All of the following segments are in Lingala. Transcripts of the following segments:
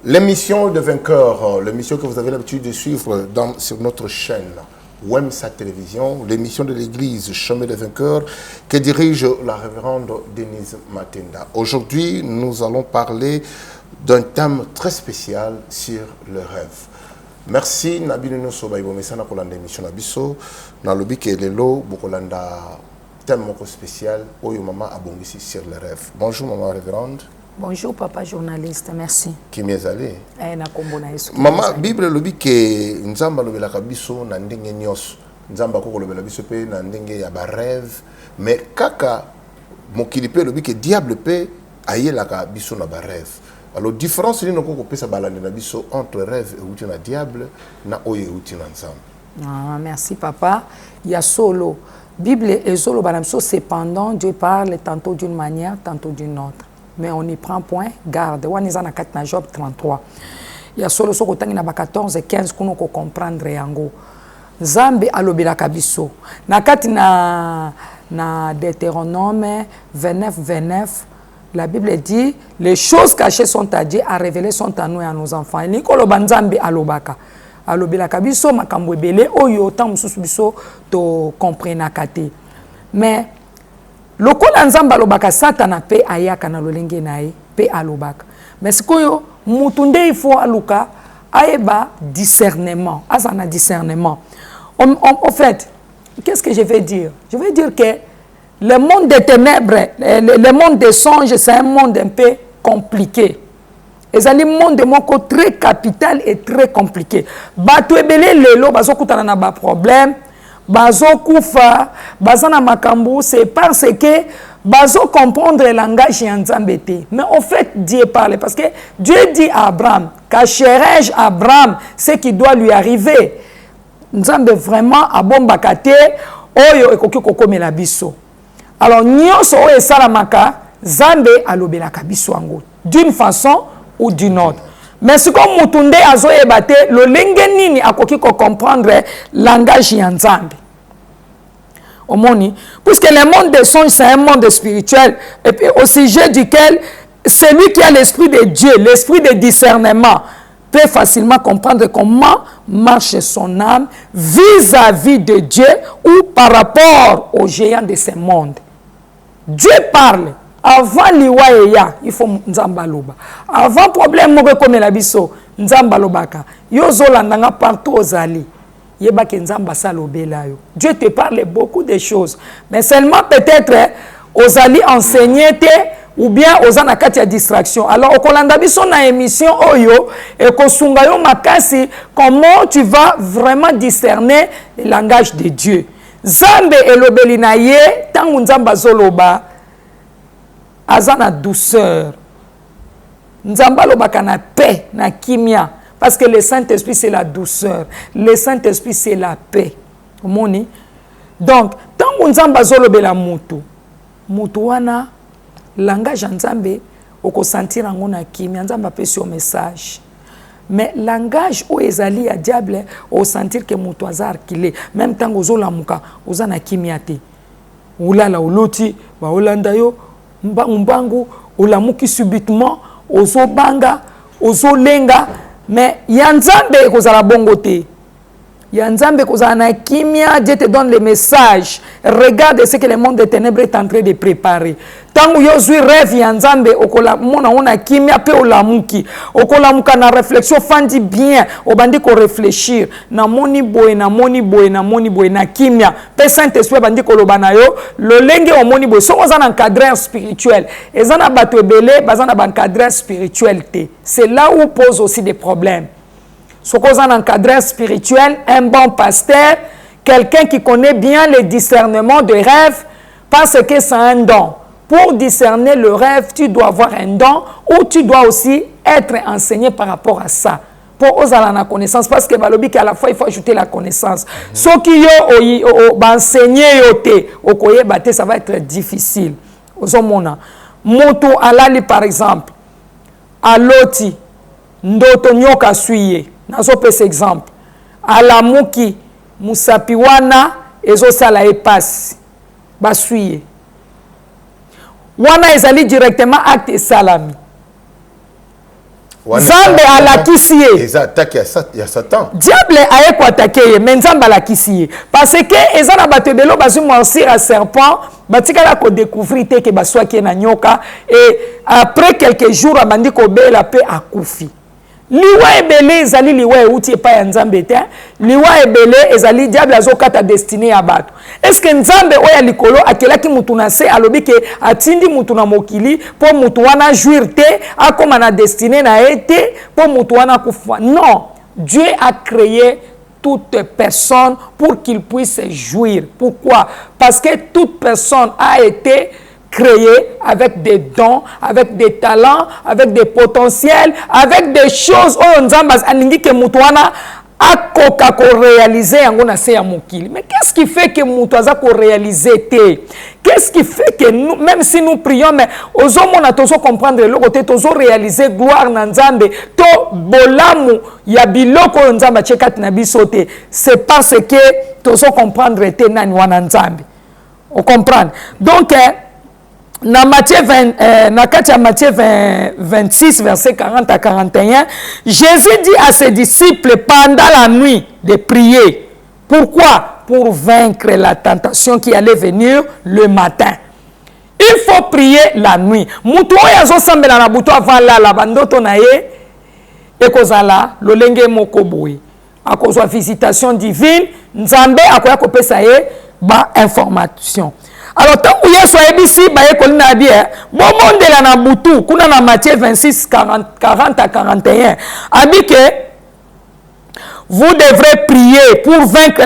L'émission de vainqueurs, l'émission que vous avez l'habitude de suivre sur notre chaîne WEMSA Télévision, l'émission de l'église Chemin des Vainqueurs que dirige la révérende Denise Matenda. Aujourd'hui, nous allons parler d'un thème très spécial sur le rêve. Merci Nabil Nosso Baïbomesana pour l'émission Nabiso. Dans le bic et l'élo, Bokolanda, thème spécial, Oyo Maman Abongisi sur le rêve. Bonjour Maman révérende. Bonjour papa journaliste, merci. Qui m'est allé? Maman, Bible le dit que Nzamba lobela kabiso na ndenge nyos. Nzamba ko lobela biso pe na ndenge ya ba rêve, mais kaka mokili pe lobi que diable pe ayela ka biso na ba rêve. Alors différence ni noko ko pesa balande na biso entre rêve et outi na diable na oye outi na Nzamba. Ah, merci papa. Il y a solo Bible et solo banamso cependant Dieu parle tantôt d'une manière, tantôt d'une autre. Mais on y prend point garde. On est en 4 Job 33. Il y a solo so kotangi na 14 et 15 kuno ko comprendre yango. Zambe alobela kabiso. Na kati na Deutéronome 29, la Bible dit les choses cachées sont à Dieu, à révéler sont à nous et à nos enfants. Nikolo banzambe alobaka. Alobela kabiso makambo ebele oyo tant mususu biso to comprendre kate. Mais lokola nzamba alobaka satana pe ayaka na lolenge nae pe alobaka. Mais sikoyo mutunde il faut aluka aeba discernement, azana discernement. En fait, qu'est-ce que je vais dire? Je vais dire que le monde des ténèbres, le monde des songes, c'est un monde un peu compliqué. Et c'est un monde de moko très capital et très compliqué. Bato ebele lelo bazo kutana na ba problème. Bazo kufa, bazana makambo, c'est parce que bazo comprendre le langage yanzambete. Mais en fait, Dieu parle parce que Dieu dit à Abraham, cacherai-je Abraham ce qui doit lui arriver. Nzambe vraiment a bon bakate, oyo ekoki kokomela biso. Alors nyonso oyo esalamaka, Nzambe alobelaka biso ango d'une façon ou d'une autre. Mais si comme mutunde azo ebate lo lenge nini akoki ko comprendre langage yanzambe. Omoni, puisque le monde des songes c'est un monde spirituel et puis au sujet duquel celui qui a l'esprit de Dieu, l'esprit de discernement peut facilement comprendre comment marche son âme vis-à-vis de Dieu ou par rapport aux géants de ce monde. Dieu parle. Avant liwaeya, il faut nzamba loba. Avant problème moko comme la biso, nzamba lobaka. Yo zolandanga partout aux alliés. Yeba ke nzamba salobela yo. Dieu te parle beaucoup de choses, mais seulement peut-être aux alliés enseigner ou bien aux anakati à distraction. Alors au kolanda biso na émission oyo et kosunga yo makasi comment tu vas vraiment discerner le langage de Dieu. Zambe elobeli na ye tangu nzamba zoloba azana douceur. Nzamba lobaka na paix, na kimia. Parce que le Saint-Esprit c'est la douceur. Le Saint-Esprit c'est la paix. Moni. Donc, tant nzamba zolobela mutu. Mutu wana langage nzambe oko sentir ngo na kimia nzamba pesi au message. Mais langage o ezali ya diable au sentir que mutu azar kile. Même tant ozolamuka ozana kimia te. Ulala uloti ba olanda yo mbangu olamuki subitement ozo banga ozo lenga mais yanzambe kozala bongo te yanzambe kozala na kimia. Dieu te donne le message. Regarde ce que le monde des ténèbres est en train de préparer. Tangu yo zui rêve yanzambe okola mona ona kimia pe olamuki okola muka na réflexion fandi bien obandi ko réfléchir na moni boy na kimia pe Saint-Esprit bandi ko lobana yo le lenge o moni boy so ozana encadreur spirituel ezana bato ebele bazana ba encadreur spirituel te. C'est là où pose aussi des problèmes. So kozana encadreur spirituel, un bon pasteur, quelqu'un qui connaît bien le discernement de rêve parce que c'est un don. pour discerner le rêve, tu dois avoir un don ou tu dois aussi être enseigné par rapport à ça. Pour oser la connaissance, parce que balobi qu'à la fois il faut ajouter la connaissance. Ce qui yo enseigner au koyebate, ça va être difficile. Ozomona moto alali par exemple aloti ndoto nyoka suye nazo pesa exemple alamuki musapi wana ezo sala epasi basuye wana ezali directement acte salami Nzambe alakisi ye. Ils attaquent il y a Satan. Diable a eko attaqué ye, mais Nzambe alakisi ye. Parce que eza na bato ebelo bazu morsir à serpent, batika la ko découvrir te ke baswa ki na nyoka et après quelques jours abandi ko bela pe akufi. Liwa ebele ezali liwa euti pa ya Nzambe te. Liwa ebele ezali diable azokata destinée ya bato. Est-ce que Nzambe oya likolo akelaki mutu na se alobi ke atindi mutu na mokili po mutu wana jouir te akoma na destinée na ete po mutu wana kufa? Non, Dieu a créé toute personne pour qu'il puisse jouir. Pourquoi? Parce que toute personne a été créé avec des dons, avec des talents, avec des potentiels, avec des choses où on dit que Moutouana a réalisé mais qu'est-ce qui fait que Moutouaza a réalisé? Qu'est-ce qui fait que nous, même si nous prions, mais aux hommes on a tous comprendre le côté tous réaliser gloire na Nzambe to bolamu ya biloko Nzamba chekat na bisote, c'est parce que tous comprendre te nani wana Nzambe. On comprend. Donc dans Matthieu 26, verset 40 à 41, Jésus dit à ses disciples pendant la nuit de prier. Pourquoi? Pour vaincre la tentation qui allait venir le matin. Il faut prier la nuit. Mutu oyo sambela na buto avant la bandoto na ye ekozala lolenge moko boye. Akozwa visitation divine, Nzambe akoya kopesa ye ba information. Alors, tant que Yesu a dit, bon monde de la Nabutu, kuna na Matthieu 26, 40 à 41, a dit que vous devrez prier pour vaincre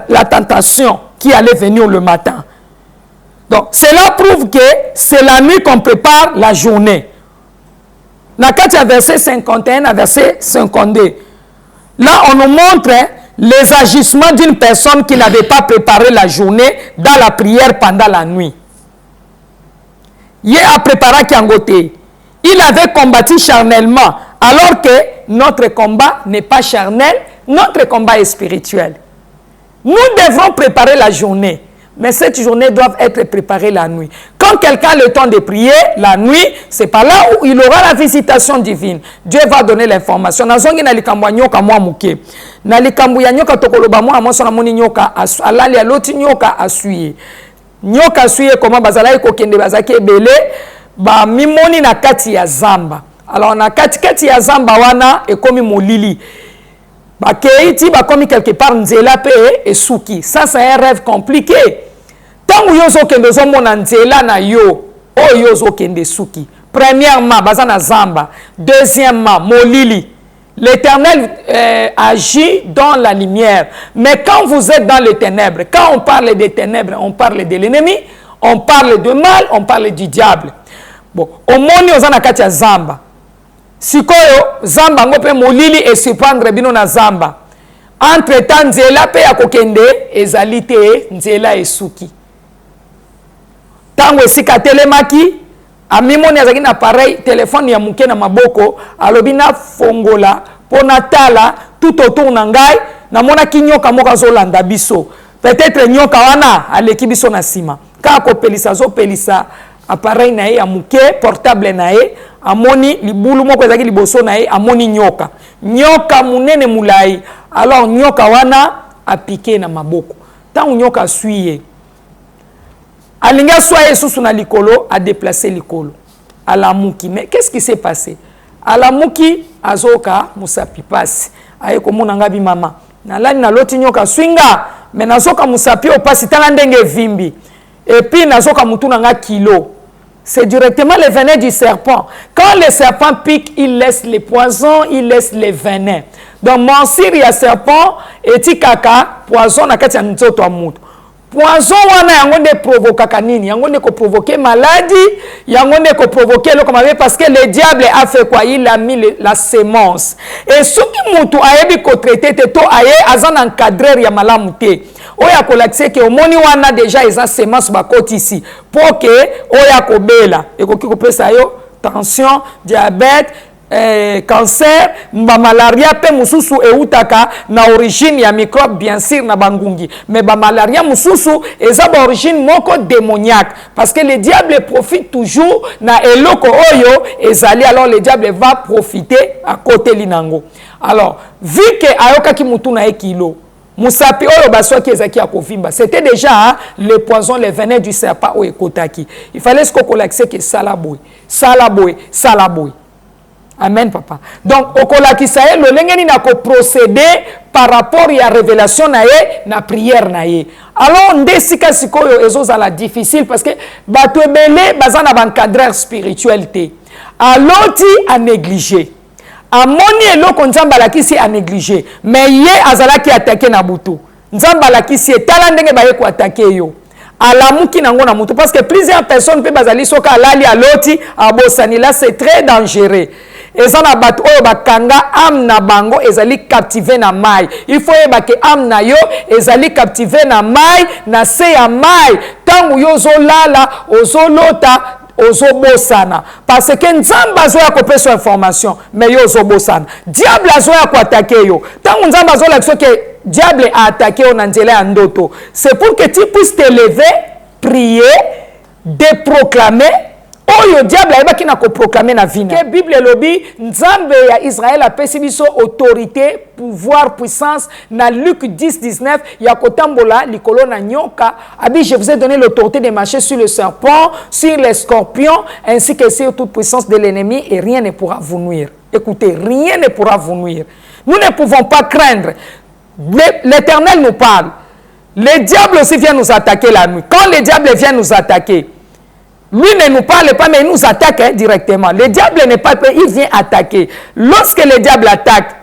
la tentation qui allait venir le matin. Donc, cela prouve que c'est la nuit qu'on prépare la journée. Dans le verset 51 à verset 52, là, on nous montre les agissements d'une personne qui n'avait pas préparé la journée dans la prière pendant la nuit. Il a préparé Kiangote. Il avait combattu charnellement, alors que notre combat n'est pas charnel, notre combat est spirituel. Nous devrons préparer la journée, mais cette journée doit être préparée la nuit. Quand quelqu'un a le temps de prier la nuit, c'est pas là où il aura la visitation divine. Dieu va donner l'information. Nazongi na likambo nyoka mwa muke. Na likambo ya nyoka tokoloba mwa amoso na moni nyoka alali ya loti nyoka asuye. Nyoka asuye koma bazala ko kende bazaki ebele ba mimoni na kati ya zamba. Alors na kati ya zamba wana ekomi molili. Ba keiti ba komi quelque part nzela pe esuki. Ça c'est un rêve compliqué. Tant que yozo kende zomona nzela na yo, o yozo kende suki. Premièrement, bazana zamba. Deuxièmement, molili. L'Éternel agit dans la lumière. Mais quand vous êtes dans les ténèbres, quand on parle des ténèbres, on parle de l'ennemi, on parle de mal, on parle du diable. Bon, au moni ozana katia zamba. Sikoyo zamba ngope molili et surprendre bino na zamba. Entre temps nzela pe ya kokende ezalite nzela esuki. Tango esika telemaki amimoni azaki na pareil téléphone ya muke na maboko alobi na fongola pona tala tout autour na ngai na mona kinyoka moka zolanda biso peut-être nyoka wana aleki biso na sima ka ko pelisa zo pelisa appareil na ye ya muke portable na ye amoni libulu moko ezaki liboso na ye amoni nyoka munene mulai alors nyoka wana apike na maboko tango nyoka suye alinga soye susu na likolo a déplacé likolo alamuki. Mais qu'est-ce qui s'est passé? Alamuki azoka musapi pasi aye komona ngabi mama nalani na loti nyoka swinga mais nazoka musapi opasi tala ndenge vimbi et puis nazoka mutuna nga kilo. C'est directement le venin du serpent. Quand le serpent pique, il laisse les poisons, il laisse les venins. Donc, mon siri ya serpent et kaka poison na kati ya nzoto amutu. poison wana yango nde provoquer nini, yango nde ko provoquer maladie, yango nde ko provoquer le comme parce que le diable a fait quoi, il a mis la sémence. Et ce qui mutu ayebi ko traiter te to aye azan encadrer ya malamu te. Oya ko laxé que omoni wana déjà eza sémence bakoti ici pour que oya ko bela et ko pesa yo tension, diabète, cancer, malaria pe mususu eutaka na origine ya microbe bien sûr na bangungi, mais malaria mususu eza ba origine moko démoniaque parce que le diable profite toujours na eloko oyo ezali, alors le diable va profiter à côté linango. Alors vu que ayoka ki mutu na ekilo musapi oyo baswaki ezaki akovimba, c'était déjà le poison, le venin du serpent oyo ekotaki. Il fallait ce qu'on l'accès que salaboy, salaboy, salaboy. Amen, papa. Donc, au kolakisa ye, le lengeni na ko procéder par rapport à la révélation na ye, na prière na ye. Alors, ndesika sikoyo ezoza la difficile parce que bato ebele bazana bancadreur spiritualité. Aloti a négligé. Amoni eloko nzamba lakisi a négligé. Mais ye azalaki attaqué na butu. Nzamba lakisi etala ndenge baye ko attaqué yo. Alamuki nango na mutu parce que plusieurs personnes pe bazali soka alali aloti abosani, là c'est très dangereux. Ezana bat oyo bakanga am na bango ezali captivé na mai. Il faut yeba ke am na yo ezali captivé na mai, na se ya mai. Tangu yo zolala ozolota ozobosana parce que nzamba azoya kopesa information mais yo ozobosana. Diable azoya ko attaquer yo. Tangu nzamba azola que diable a attaqué on nzela ya ndoto. C'est pour que tu puisses te lever, prier, de proclamer. Oh, le diable a qui n'a ko proclamer na vie. Que Bible lobby nzambe ya Israël a pesi biso autorité, pouvoir, puissance. Na Luc 10:19 ya kotambola likolo na nyoka. Abi je vous ai donné l'autorité de marcher sur le serpent, sur les scorpions, ainsi que sur toute puissance de l'ennemi et rien ne pourra vous nuire. Écoutez, rien ne pourra vous nuire. Nous ne pouvons pas craindre. L'Éternel nous parle. Le diable aussi vient nous attaquer la nuit. Quand le diable vient nous attaquer, lui ne nous parle pas, mais il nous attaque directement. Le diable n'est pas prêt, il vient attaquer. Lorsque le diable attaque,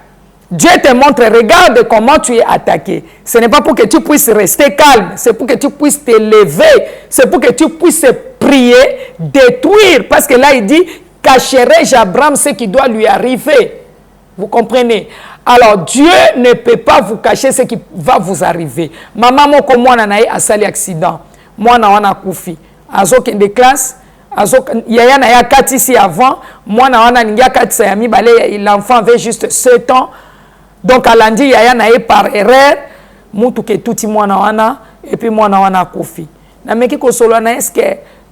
Dieu te montre, regarde comment tu es attaqué. Ce n'est pas pour que tu puisses rester calme, c'est pour que tu puisses te lever, c'est pour que tu puisses prier, détruire. Parce que là, il dit, cacherai-je Abraham ce qui doit lui arriver. Vous comprenez? Alors, Dieu ne peut pas vous cacher ce qui va vous arriver. Maman, moi, moi, a sali accident. Moi, na koufi. Azok de classe, azok yaya na ya kati ici avant, moi na wana ningia kati sa yami bale l'enfant avait juste 7 ans. Donc à lundi yaya na ye par erreur, mutu ke tuti moi na wana et puis moi na wana kofi. Na meki ko solo na est-ce que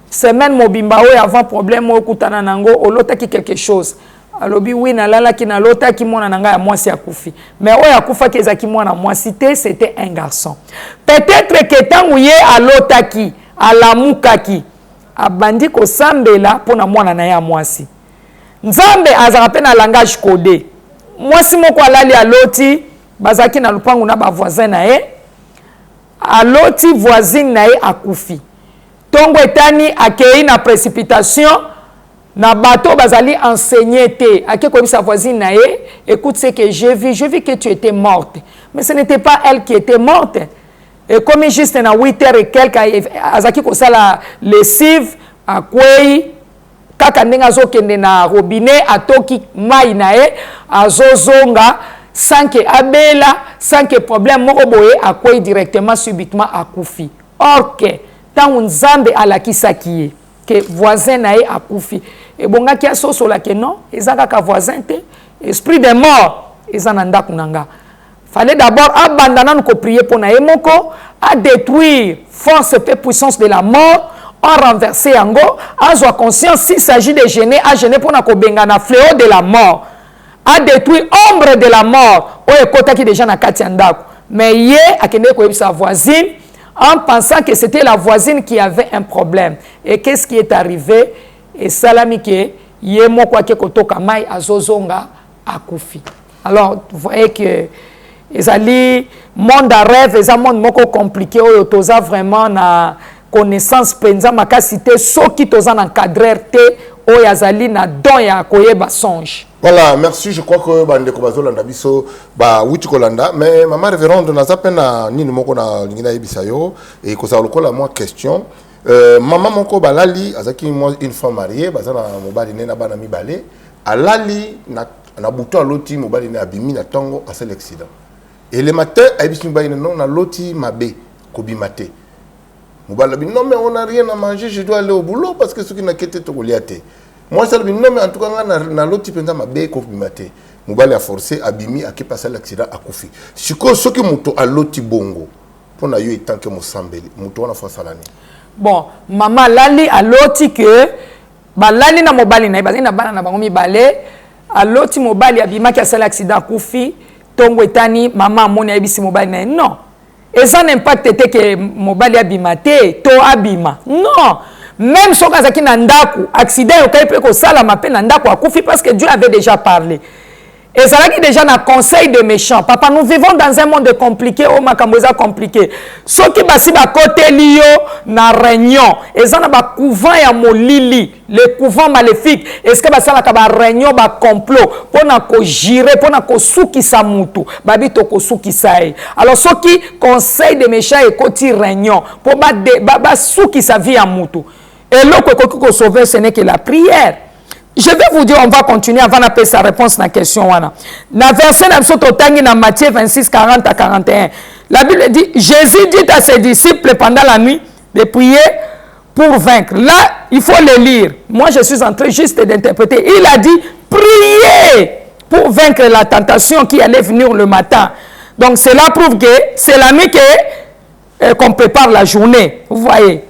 semaine mobimba o avant problème mo kutana nango olota ki quelque chose. Alobi oui na lala ki na lota ki mona nanga ya mwasi ya kufi. Mais o ya kufa ki ezaki mwana mwasi te, c'était un garçon. Peut-être que tangu ye alota ki alamukaki abandi ko sambela pona mwana na ya mwasi. Nzambe azaka pe na langage codé. Mwasi moko alali aloti bazaki na lupangu na ba voisin na ye. Aloti voisine na ye akufi. Tongo etani akei na précipitation na bateau bazali enseigné te. Ake ko sa voisine na ye, écoute ce que j'ai vu que tu étais morte. Mais ce n'était pas elle qui était morte. Et comme juste na 8h et quelques azaki ko sala lessive akwei kaka ndenga zo kende na robinet atoki mai na e azozonga sans que abela sans que problème moko boye akwei directement subitement akufi. Or que tant nzambe alakisaki que voisin na e akufi et bonga ki asosola que non ezaka ka voisin te esprit de mort ezananda kunanga. Fallait d'abord abandonner nous prier pour naemoko à détruire force et puissance de la mort, à renverser en go, à avoir conscience s'il s'agit de gêner, à gêner pour na na fléau de la mort, à détruire ombre de la mort. O ekota qui déjà na katiandako. Mais hier a kende ko sa voisine en pensant que c'était la voisine qui avait un problème. Et qu'est-ce qui est arrivé? Et salami ke yemo kwa ke kotoka mai azozonga akufi. Alors vous voyez que ezali monde à rêve, ezali monde moko compliqué oyo toza vraiment na connaissance penza makasité soki toza na encadrer te oyo azali na don ya koyeba songe. Voilà, merci. Je crois que Bandeko Bazolanda biso ba wuti kolanda mais maman révérende naza pena nini moko na lingina yebisayo et ko ça lokola moi question maman moko balali azaki une femme mariée bazana mobali nena bana mibale alali na buto loti mobali na abimi na tango à cet accident et le matin ayebisi mobali non na loti mabe kobimate mobali non mais on n'a rien à manger, je dois aller au boulot parce que ce qui n'a qu'était to goliaté. Moi, ça non, mais en tout cas, dans l'autre type de mabe, kofimate. Mobali a forcé, abimi, a qui passé l'accident à Kofi. Si ce qui mouto à l'autre bongo, pour na yo étant que mon sambeli, mouto on a fait ça l'année. Bon, maman lali à l'autre que, bah lali na mobali na, basé na bana na bango mi balé, à l'autre mobali abima qui a fait l'accident à Kofi, tongo etani, maman moni abisi mobali na, non. Et ça n'impacte était que mobali abimate, to abima, non. Même si on a un accident, on sala parce que Dieu avait déjà parlé. Et ça là qui déjà un conseil de méchants. Papa, nous vivons dans un monde compliqué, oh makamboza compliqué. Ce qui basi ba côté lio na réunion. Et ça na ba couvent ya molili, le couvent maléfique. Est-ce que basa na ba réunion ba complot pour na ko girer, pour na ko souki sa mutu, babi to ko souki sae. Alors ce qui conseil de méchants et côté réunion pour ba souki sa vie à mutu. Et l'autre qui sauver, ce n'est que la prière. Je vais vous dire, on va continuer avant d'appeler sa réponse à la question. Dans le verset dans Matthieu 26, 40 à 41, la Bible dit, Jésus dit à ses disciples pendant la nuit de prier pour vaincre. Là, il faut le lire. Moi, je suis en train juste d'interpréter. Il a dit, priez pour vaincre la tentation qui allait venir le matin. Donc, cela prouve que c'est la nuit qu'on prépare la journée. Vous voyez.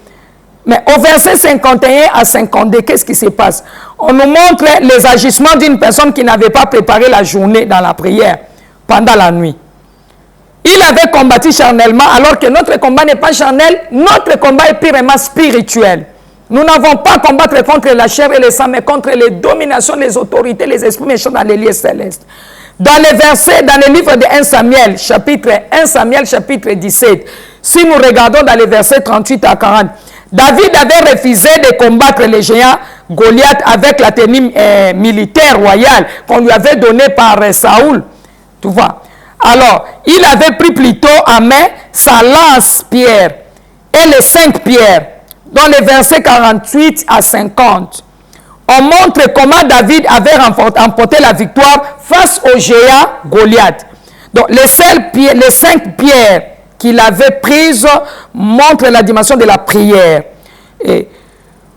Mais au verset 51 à 52, qu'est-ce qui se passe? On nous montre les agissements d'une personne qui n'avait pas préparé la journée dans la prière pendant la nuit. Il avait combattu charnellement, alors que notre combat n'est pas charnel, notre combat est purement spirituel. Nous n'avons pas à combattre contre la chair et le sang, mais contre les dominations, les autorités, les esprits méchants dans les lieux célestes. Dans les versets, dans le livre de 1 Samuel, chapitre 17, si nous regardons dans les versets 38 à 40, David avait refusé de combattre les géants Goliath avec la tenue militaire royale qu'on lui avait donnée par Saoul. Tu vois. Alors, il avait pris plutôt en main sa lance pierre et les 5 pierres. Dans les versets 48 à 50, on montre comment David avait remporté la victoire face au géant Goliath. Donc, les 5 pierres qu'il avait prise montre la dimension de la prière. Et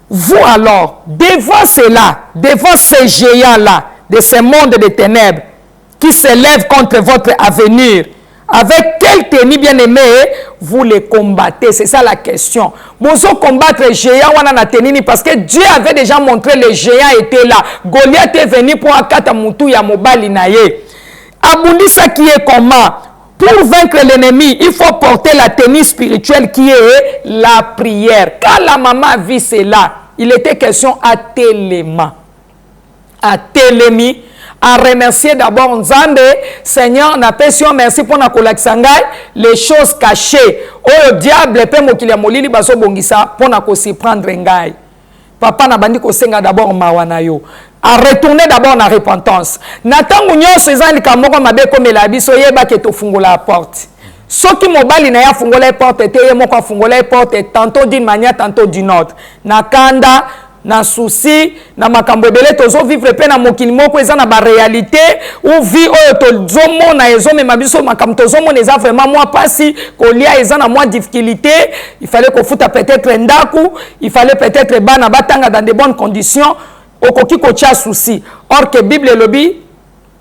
vous alors, devant cela, devant ces géants-là, de ce monde de ténèbres, qui s'élèvent contre votre avenir, avec quel tenue bien-aimé vous les combattez? C'est ça la question. Vous combattre les géants parce que Dieu avait déjà montré les géants étaient là. Goliath est venu pour akata mutu ya mobali na ye. Abundisa qui est comment? Pour vaincre l'ennemi, il faut porter la tenue spirituelle qui est la prière. Quand la maman vit cela, il était question à Téléma. À Télémi, à remercier d'abord Nzambe, Seigneur, na pession merci pour na kolaksangai, les choses cachées. Oh diable, pe mokili molili baso bongisa pour na ko si prendre ngai. Papa na bandi ko senga d'abord mawana yo. À retourner d'abord en repentance. Natangu nyonso ezali kamoko mabe komela biso yeba ke to fungola la porte. Soki mobali na ya fungola la porte te ye moko fungola la porte tantôt d'une manière tantôt d'une autre. Na kanda na souci na makambo ebele tozo vivre pe na mokili moko eza na ba réalité ou vie oyo tozo mona ezo mema biso makambo tozo mona eza vraiment moi pasi kolia eza na moi difficulté, il fallait ko futa peut-être ndaku, il fallait peut-être bana batanga dans de bonnes conditions. Okoki kocha souci. Or que Bible lobi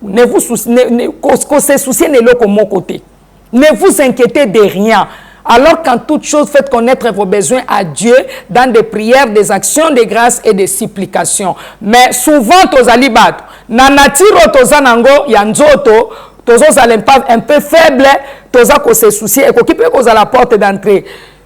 ne vous souciez ne loko mon côté. Ne vous inquiétez de rien. Alors qu'en toute chose faites connaître vos besoins à Dieu dans des prières, des actions de grâce et des supplications. Mais souvent tozali bato na natiro tozanango ya nzoto tozo un peu faible toza ko se soucier et ko kipe ko za la porte d'entrée.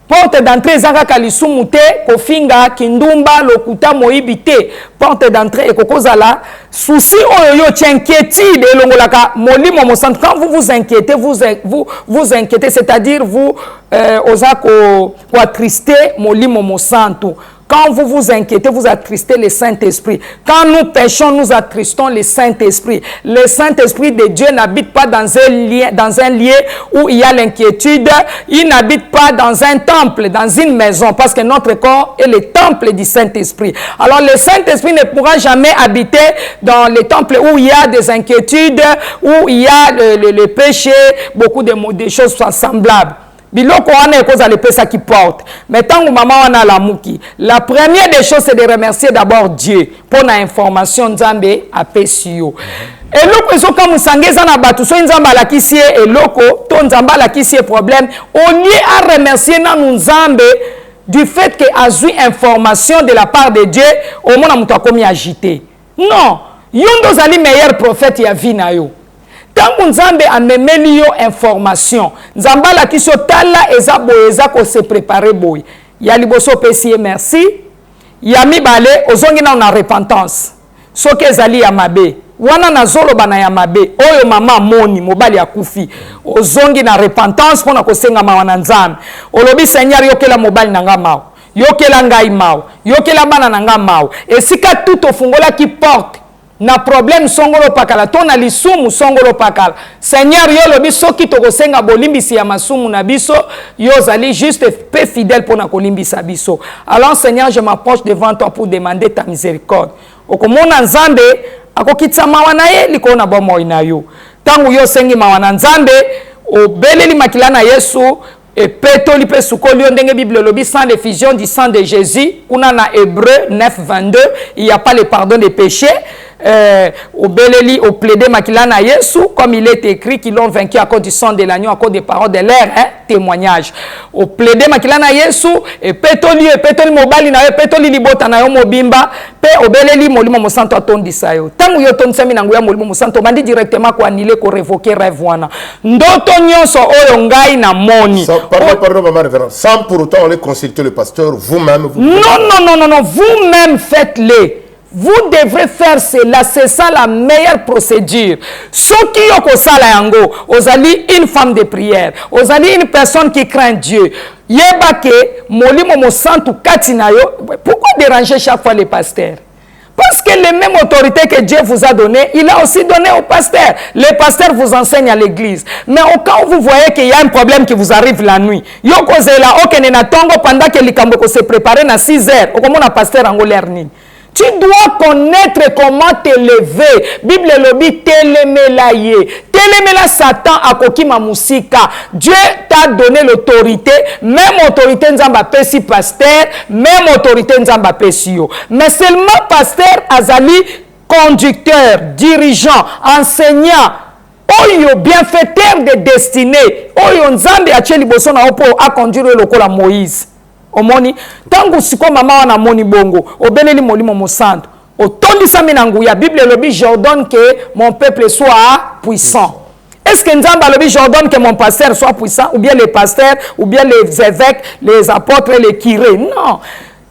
Porte d'entrée ezanga kalisumu te kofinga kindumba lokuta moibite. Porte d'entrée et kokozala souci oyo t'inquiétude elongolaka molimo mo centre. Quand vous vous inquiétez, vous inquiétez, c'est-à-dire vous oza ko attrister molimo mo santo. quand vous vous inquiétez, vous attristez le Saint-Esprit. Quand nous péchons, nous attristons le Saint-Esprit. Le Saint-Esprit de Dieu n'habite pas dans un lieu où il y a l'inquiétude. Il n'habite pas dans un temple, dans une maison, parce que notre corps est le temple du Saint-Esprit. Alors le Saint-Esprit ne pourra jamais habiter dans les temples où il y a des inquiétudes, où il y a le péché, beaucoup de choses semblables. Biloko wana ekoza le pesa qui porte. Mais tant que maman wana la muki, la première des choses c'est de remercier d'abord Dieu pour la information nzambe apesio. Et loko ezoka musangeza na batu so nzamba la kisi et loko to nzamba la kisi problème, on y a remercier na nzambe du fait que a eu information de la part de Dieu, au moins muto akomi agité. Non, yondo zali meilleur prophète ya vie na yo. Tant que Nzambe a memeli yo information, Nzamba la kiso tala eza boye eza ko se préparer boye. Ya liboso pesiye merci. Ya mibale ozongi na repentance. Soke ezali ya mabe. Wana na zolo bana ya mabe. Oyo mama moni mobali ya kufi. Ozongi na repentance pona ko senga mawana Nzambe. Olobi Seigneur yokela mobali nanga mao. Yokela ngai mao. Yokela bana nanga mao. Esika tout ofungola ki porte. Na problème songolo pakala to na lisumu songolo pakala Seigneur yo lobi soki to kosenga bolimbisi ya masumu na biso yo zali juste peu fidèle pour na kolimbisa biso. Alors Seigneur, je m'approche devant toi pour demander ta miséricorde. Okomona Nzambe akokitsa mawana ye liko na bomo ina yo. Tangu yo sengi mawana Nzambe obeleli makila na Yesu et petoli pe sukoli ndenge Bible lobi sans l'effusion du sang de Jésus. Kuna na Hébreu 9:22, il n'y a pas le pardon des péchés. Au beleli au plaider makilana Yesu comme il est écrit qu'ils l'ont vaincu à cause du sang de l'agneau, à cause des paroles de leur témoignage. Au plaider makilana Yesu et petoli mobali na petoli libota na yo mobimba pe au beleli molimo mosanto atondisa yo. Tangu yo tonsemi na nguya molimo mosanto bandi directement ko annuler ko révoquer rêve wana. Ndoto nyonso oyo ngai na moni. Pardon maman révérend. Sans pour autant aller consulter le pasteur vous-même. Non, vous-même faites-le. Vous devrez faire cela, c'est ça la meilleure procédure. Ce qui yoko sala yango, ozali une femme de prière, ozali une personne qui craint Dieu. Yebake, molimo mo santu katina yo. Pourquoi déranger chaque fois les pasteurs? Parce que les mêmes autorités que Dieu vous a données, il a aussi donné aux pasteurs. Les pasteurs vous enseignent à l'église. Mais au cas où vous voyez qu'il y a un problème qui vous arrive la nuit, yoko zela okene tongo pendant que likambo se prépare na 6 heures, okomona pasteur ango lerni. Tu dois connaître comment t'élever. Bible lobi telemelaye. Telemela Satan a kokima musika. Dieu t'a donné l'autorité. Même autorité nzamba pesi pasteur. Même autorité nzamba pesi yo. Mais seulement pasteur azali conducteur, dirigeant, enseignant. Oyo bienfaiteur de destinée. Oyo nzambe atie liboso na opo a conduire lokola Moïse. Omoni tangu siko mama wana moni bongo obeleli molimo mosanto otondisa minangu ya Bible lobi j'ordonne que mon peuple soit puissant. Est-ce que Nzamba lobi j'ordonne que mon pasteur soit puissant ou bien les pasteurs ou bien les évêques, les apôtres, les curés? Non.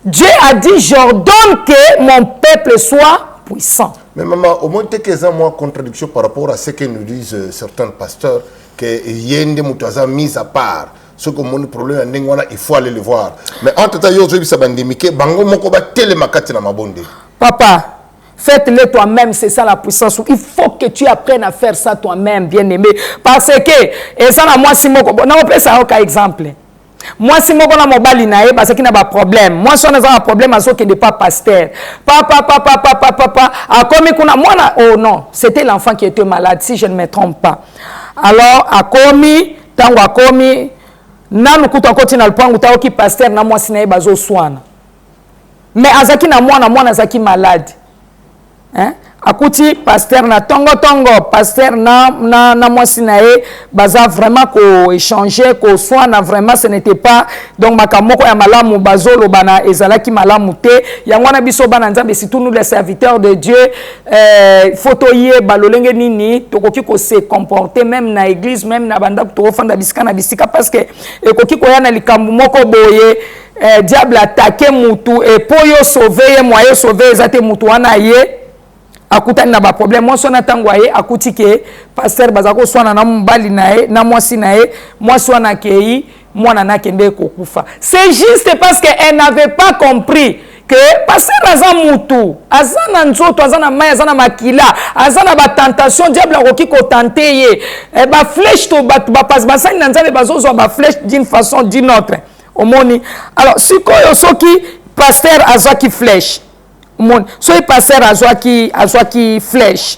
Dieu a dit j'ordonne que mon peuple soit puissant. Mais maman, au moins quelques moins contradiction par rapport à ce que nous disent certains pasteurs que yende mutaza mise à part. Ce que mon problème il faut aller le voir. Mais entre temps, papa, faites-le toi-même, c'est ça la puissance. Il faut que tu apprennes à faire ça toi-même, bien-aimé. Parce que, et ça, moi, si moi, on peut ça un exemple. Moi, si moi, on a mon balinae, parce qu'il n'a pas de problème. Moi, si on a un problème, à ce qui n'est pas pasteur. Papa, à comme moi, oh non, c'était l'enfant qui était malade, si je ne me trompe pas. Alors, à komi, tango à komi, nanu kuta koti na lupangu taoki pasteur na mwasi na ye bazo swana. Mais azaki na mwana azaki malade. Hein? Akuti pasteur na tongo pasteur na mwasi na ye baza vraiment ko échanger ko swana vraiment ce n'était pas donc makamoko ya malamu bazolo bana ezalaki malamu te yango na biso bana nzambe surtout nous les serviteurs de Dieu photoyer balolenge nini tokoki ko se comporter même na église même na banda to fanda bisika na bisika parce que ekoki ko yana likambu moko boye diable attaquer mutu et pour yo sauver moyen sauver ezate mutu wana ye akutani na ba problème moi sona tangwaye akuti ke pasteur bazako swana na mbali nae na mwasi nae mwasi wana kei mwana na kende kokufa. C'est juste parce qu'elle n'avait pas compris que pasteur aza mutu aza na nzoto aza na mai aza na makila aza na batentation diable akoki kotante ye ba flèche to bapasi basali na nzambe bazozwa ba flèche d'une façon d'une autre omoni alors sikoyo soki pasteur azwaki flèche omoni soki pasteur azwaki flèche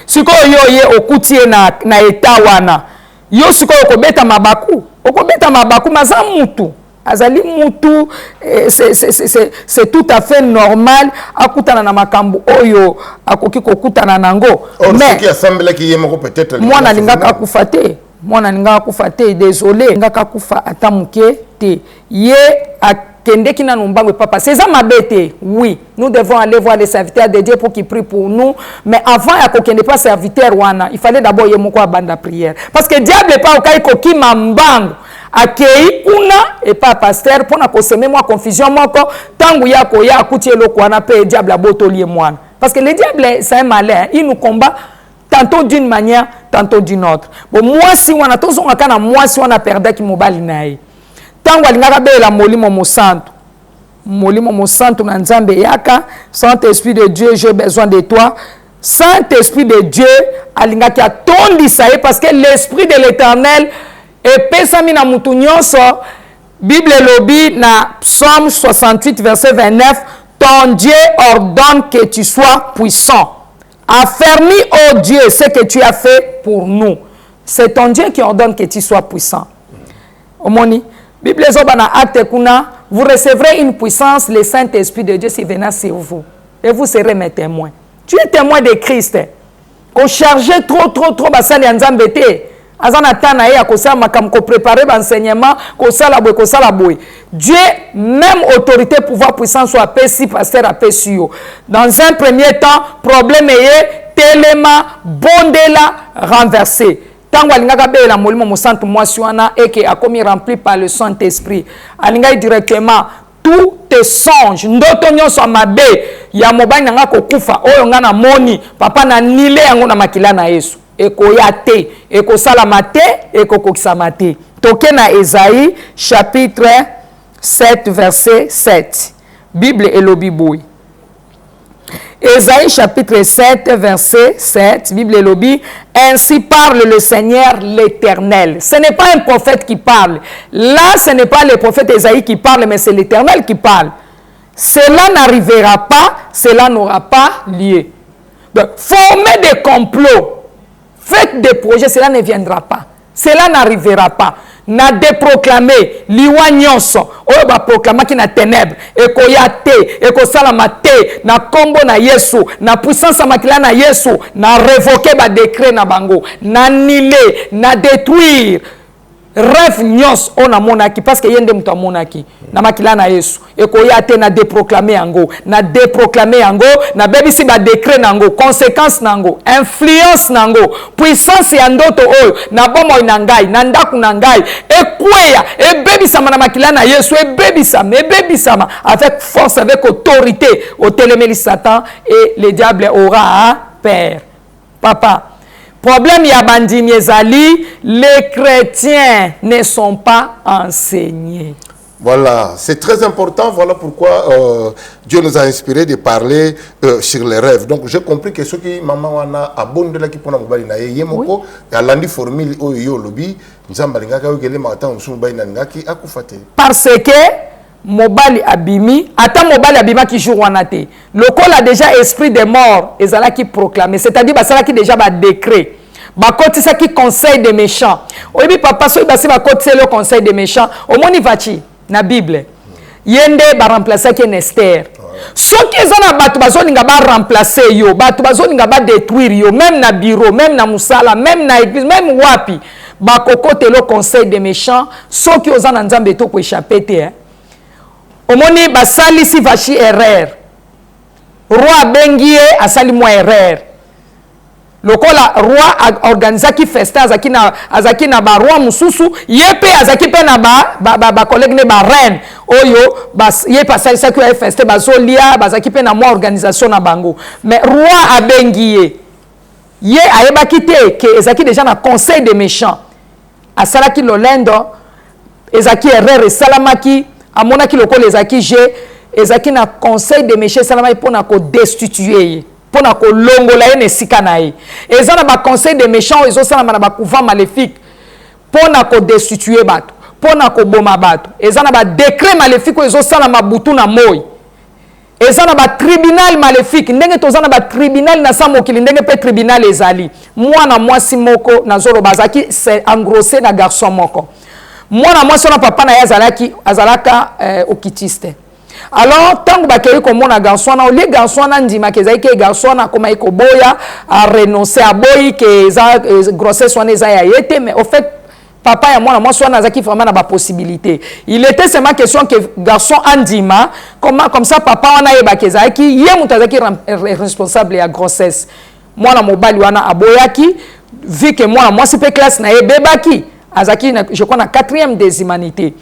sikoyo yo ye okuti ye na eta wana yo sikoyo okobeta mabaku maza mutu azali mutu c'est tout à fait normal akutana na makambo oyo akoki kokutana nango mais assemblaki ye moko peut-être mwana lingaka kufa te désolé lingaka kufa ata muke te ye akendeki na numbango papa c'est ça ma bête oui nous devons aller voir les serviteurs de Dieu pour qu'ils prient pour nous mais avant ya kokende pas serviteur wana il fallait d'abord ye moko abanda prière parce que diable pas okai kokima mbango akei kuna et pas pasteur pour na koseme moi confusion moko tangu yako ya akuti eloko wana pe diable abotoli mwana parce que le diable c'est un malin il nous combat tantôt d'une manière tantôt d'une autre bon moi si wana tozonga kana moi si wana perdaki mobali nae tangu alingaka be la molimo mo santo na nzambe yaka Saint-Esprit de Dieu j'ai besoin de toi Saint-Esprit de Dieu alingaki atondisa ye parce que l'esprit de l'Éternel epesami na mutu nyonso Bible lobi na Psaume 68 verset 29 ton Dieu ordonne que tu sois puissant affermis ô Dieu ce que tu as fait pour nous c'est ton Dieu qui ordonne que tu sois puissant omoni Bible zoba na acte kuna vous recevrez une puissance le Saint-Esprit de Dieu s'il viendra sur vous et vous serez mes témoins tu es témoin de Christ qu'on charge trop basali ya nzambe te azana tana ya kosala makam ko préparer l'enseignement kosala boy Dieu même autorité pouvoir puissance soit pesi pasteur a pesi yo dans un premier temps problème est telema bondela renversé tango alingaka be la molimo mo santo mwasi wana et que a commis rempli par le Saint-Esprit alinga directement tout tes songes ndoto nyonso mabe ya mobali nanga kokufa oyo nga na moni papa na nile yango na makila na Yesu ekoya te ekosalama te ekokokisama te toke na Esaïe chapitre 7 verset 7 Bible elobi boy Esaïe chapitre 7 verset 7 Bible elobi ainsi parle le Seigneur l'Éternel. Ce n'est pas un prophète qui parle là, ce n'est pas le prophète Esaïe qui parle mais c'est l'Éternel qui parle. Cela n'arrivera pas, cela n'aura pas lieu. Donc formez des complots, faites des projets, cela ne viendra pas. Cela n'arrivera pas. Na déproclamer liwa nyonso oyo ba proclamer ki na ténèbres ekoya te ekosalama te na kombo na Yesu na puissance makila na Yesu na révoquer ba décret na bango na niler na détruire rêve nyos on a monaki parce que yende muto monaki na makila na Yesu ekoya te na déproclamer yango na bebisi ba décret nango conséquence nango influence nango puissance ya ndoto oyo na bomo na ngai na ndaku na ngai ekweya ebebisa na makila na Yesu ebebisama avec force avec autorité au téléméli Satan et le diable aura peur papa. Problème ya bandimi ezali, les chrétiens ne sont pas enseignés. Voilà, c'est très important. Voilà pourquoi Dieu nous a inspiré de parler sur les rêves. Donc j'ai compris que ceux qui maman wana abonde la qui pona mobali na yemoko ya landi formule oyo lobi nzamba lingaka okele mata musu mobali na ngaki akufate. Parce que mobali abimi ata mobali abima ki jour wana te lokola déjà esprit de mort ezala qui proclamer c'est-à-dire basala qui déjà ba décret ba kotisa qui conseil des méchants oyebi papa so basi ba kotisa le conseil des méchants omoni vachi na Bible yende ba remplacer ki Esther soki ezana batu bazolinga ba remplacer yo batu bazolinga ba détruire yo même na bureau même na musala même na église même wapi ba kokote le conseil des méchants soki ozana nzambe to ko échapper te omoni basali si vachi erreur roi bengie asali mo erreur lokola roi organisaki festa azaki na ba roi mususu yepe azaki pe na ba collègue ne ba reine oyo bas yepe asali saki festa bazolia bazaki pe na mo organisation na bango mais roi abengie ye ayebaki te ke ezaki déjà na conseil des méchants asalaki lolendo ezaki erreur esalamaki amonaki lokola ezaki je ezaki na conseil de méchant salama pona ko destituer pona ko longola ye nesika na ye eza na ba conseil de méchant ezo salama na ba couvent maléfique pona ko destituer bato pona ko boma bato eza na ba décret maléfique ezo salama butu na moi eza na ba tribunal maléfique ndenge tozana ba tribunal na samokili ndenge pe tribunal ezali mwana mwasi moko na zolo bazaki c'est engrossé na garçon moko mwana mwasi na papa na yazalaki azalaka okitiste alors tango bakeli ko mona garçon na les garçon na ndima ke zaike garçon na koma iko boya a renoncer a boyi ke za grossesse wana za ya yete mais au fait papa ya mwana mwasi wana azaki vraiment na ba possibilité il était seulement question que garçon andima comme ça papa wana yeba ke zaiki ye mutu azaki responsable ya grossesse mwana mobali wana aboyaki vu que mwana mwasi pe classe na ye bebaki azaki je crois na 4e des humanités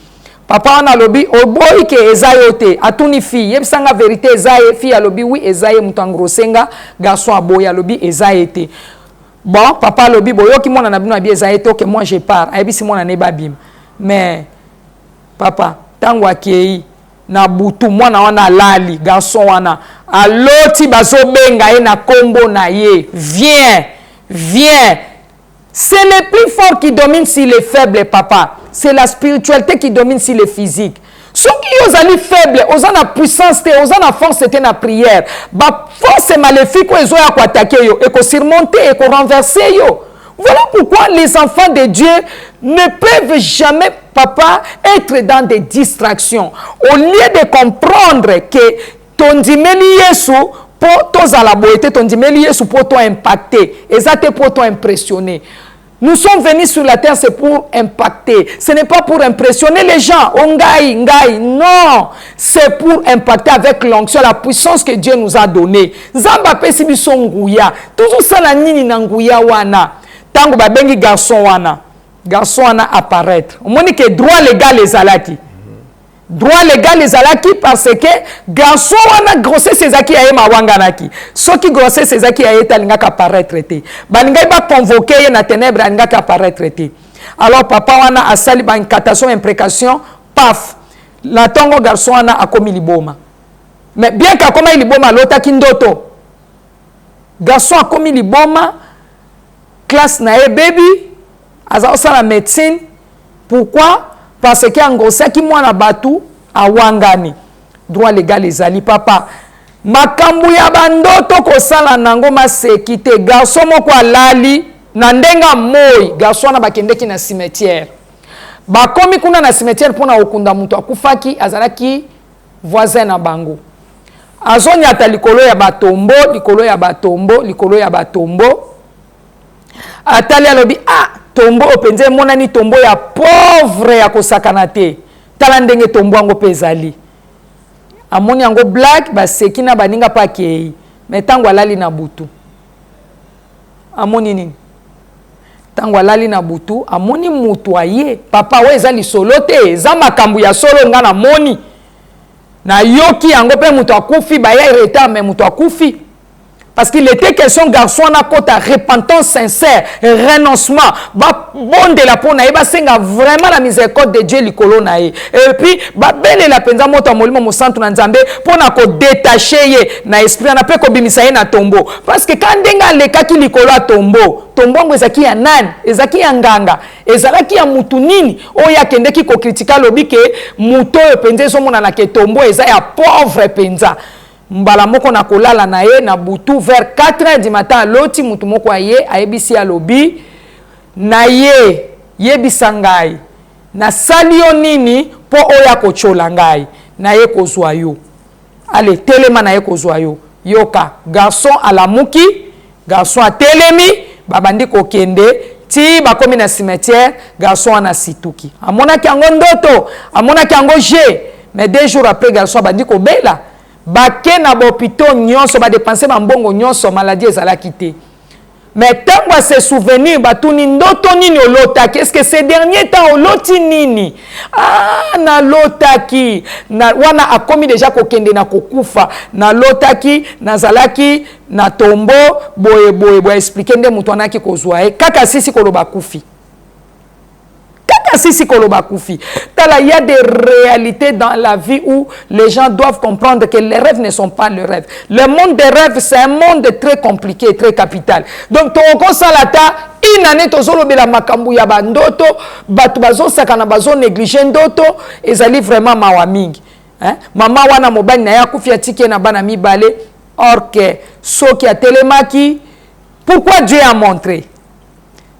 papa wana lobi oboyi ke ezayote atuni fille yebisanga vérité ezaye fille alobi oui ezaye mutu angrosenga garçon aboya lobi ezayete bon papa lobi boyoki mwana na bino abi ezayete que moi je pars ayebisi mwana ne babim mais papa tango akei na butu mwana wana lali garçon wana aloti bazobenga ye na kombo na ye viens. C'est le plus fort qui domine sur les faibles, papa. C'est la spiritualité qui domine sur les physiques. Ceux qui ont faibles, ils ont la puissance, ils ont la force, c'était la prière. Bah, force maléfique, ils ont attaqué, ils ont surmonté, ils ont renversé. Voilà pourquoi les enfants de Dieu ne peuvent jamais, papa, être dans des distractions. Au lieu de comprendre que ton dimeni Yesu, pour toi à la beauté, ton dimeli Yesu pour toi impacter, et ça pour toi impressionner. Nous sommes venus sur la terre, c'est pour impacter. Ce n'est pas pour impressionner les gens. Ngai. Non. C'est pour impacter avec l'onction, la puissance que Dieu nous a donnée. Zamba pesi biso nguya. Toujours ça la nini na nguya wana. Tango ba bengi garçon wana. Garçon wana apparaître. On moni que droit légal les alaki. Droit légal les alaki parce que garçon wana grossesse ezaki ya ma wanganaki soki grossesse ezaki ya eta linga ka paraître te balinga ba convoquer na ténèbres linga ka paraître te alors papa wana asali ba incantation imprécation paf la tongo garçon wana akomi liboma mais bien ka koma liboma lota kindoto garçon akomi liboma classe na baby aza osala médecine pourquoi parce que angosaki mwana batu awangani droit légal ezali papa makambu ya bandoto kosala nango masekite garçon moko alali na ndenga moi garçon na bakendeki na cimetière bakomi kuna na cimetière pona okunda mutu akufaki azalaki voisin na bango azonyata likolo ya batombo atali alobi tombo openze monani tombo ya pauvre ya kosakana te tala ndenge tombo yango pezali amoni yango black baseki na baninga pa kei mais tango alali na butu amoni nini tango alali na butu amoni mutu aye papa we ezali solo te eza makambu ya solo nga na moni na yoki yango pe mutu akufi baya retard mais mutu akufi. Parce qu'il était question garçon na kota repentance sincère, renoncement, ba bon de la pona e ba senga vraiment la miséricorde de Dieu likolo na ye. Et puis ba bele la penza moto molimo mo centre na Nzambe pona ko détacher ye na esprit na pe ko bimisa ye na tombo. Parce que quand denga le kaki likolo a tombo ngo ezaki ya nani, ezaki ya nganga, ezalaki ya mutu nini oya kendeki ko critiquer lobi ke muto e penza so mona na ke tombo eza ya pauvre penza. Mbala moko na kolala na ye na butu vers 4h du matin loti mutu moko aye ayebisi ya lobi na ye yebisa ngai na salio nini po oya kochola ngai na ye kozwa yo ale telema na ye kozwa yo yoka garçon alamuki garçon atelemi babandi kokende ti bakomi na cimetière garçon ana situki amonaki yango ndoto amonaki yango je mais 2 jours après garçon bandi kobela bake na bopito nyonso ba dépenser mbongo nyonso maladie ezalaki te mais tango à se souvenir batuni ndoto nini olota qu'est-ce que ces derniers temps oloti nini na lotaki na wana akomi déjà kokende na kokufa na lotaki nazalaki na tombo boye expliquer nde mutu anaki kozwa kaka sisi koloba kufi Il y a des réalités dans la vie où les gens doivent comprendre que les rêves ne sont pas le rêve. Le monde des rêves, c'est un monde très compliqué, très capital. Donc, ton salata, une année, tu as la makambu ya bandoto, batu bazo sakana bazo négligé ndoto, ezali vraiment mawaming. Maman wana mobali na ya kufia tike na bana mibale, or que ce qui a télémaki, pourquoi Dieu a montré?